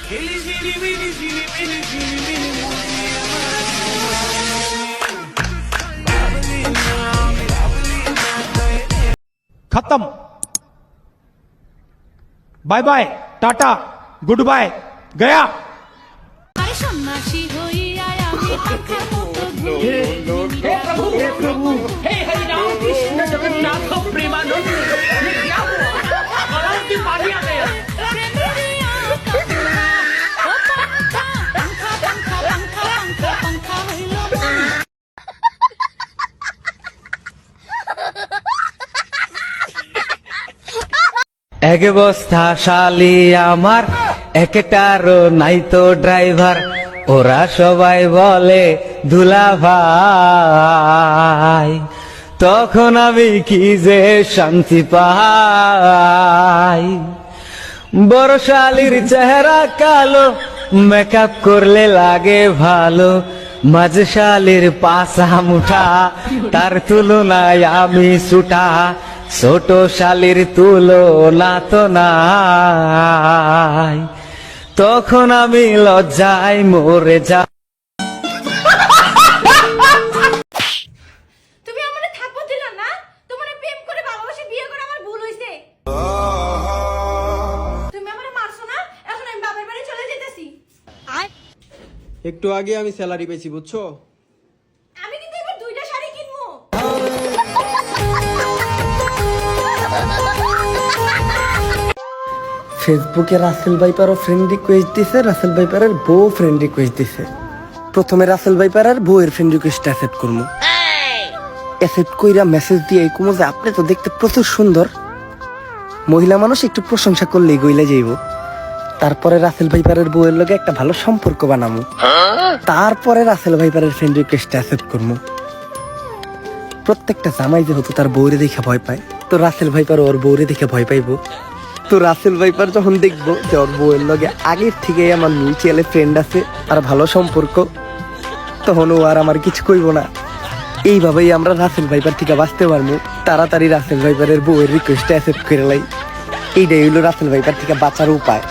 खत्म। Bye bye, tata, goodbye, गया। हे हरिनाम कृष्ण जगन्नाथ प्रेमानंद, ये क्या हुआ? गलाव की पानी आ गया। এক বস্তা শালি আমার, একটারও নাই তো ড্রাইভার, ওরা সবাই বলে দুলা ভাই। তখন আমি কি যে শান্তি পাই। বড় শালির চেহারা কালো, মেকআপ করলে লাগে ভালো, মাঝ শালির পাশা মুঠা, তার তুলনায় আমি ছুটা, ছোট শালির তুলনা তো নাই। তখন আমি লজ্জায় মরে যা। তুমি আমারে থাকবো দিলা না? তোমারে প্রেম করে ভালোবাসে বিয়ে করে আমার ভুল হইছে। তুমি আমারে মারছো না? এখন আমি বাবার বাড়ি চলে যেতেছি। একটু আগে আমি স্যালারি পেয়েছি, বুঝছো? আমি কিন্তু এবার দুইটা শাড়ি কিনবো। ফেসবুকে রাসেল ভাইপারও ফ্রেন্ড রিকোয়েস্ট দিছে, রাসেল ভাইপারের বউ ফ্রেন্ড রিকোয়েস্ট দিছে। প্রথমে রাসেল ভাইপারের বউয়ের ফ্রেন্ড রিকোয়েস্ট অ্যাকসেপ্ট করবো। অ্যাকসেপ্ট কইরা মেসেজ দিয়ে কমো যে আপনি তো দেখতে প্রচুর সুন্দর, মহিলা মানুষ একটু প্রশংসা করলেই গইলা যাইব। তারপরে রাসেল ভাইপারের বউয়ের লগে একটা ভালো সম্পর্ক বানামু, তারপরে রাসেল ভাইপারের ফ্রেন্ড রিকোয়েস্ট অ্যাকসেপ্ট করবো। প্রত্যেকটা জামাই যেহেতু তার বউরে দেখে ভয় পায়, তো রাসেল ভাইপার ওর বউরে দেখে ভয় পাইবো। তো রাসেল ভাইপার যখন দেখবো যে ওর বউয়ের লগে আগের থেকে আমার মিউচুয়াল ফ্রেন্ড আছে আর ভালো সম্পর্ক, তখন ও আর আমার কিছু কইব না। এইভাবেই আমরা রাসেল ভাইপার থেকে বাঁচতে পারবো। তাড়াতাড়ি রাসেল ভাইপারের বউয়ের রিকোয়েস্ট অ্যাকসেপ্ট করে লাই। এইটাই হইলো রাসেল ভাইপার থেকে বাঁচার উপায়।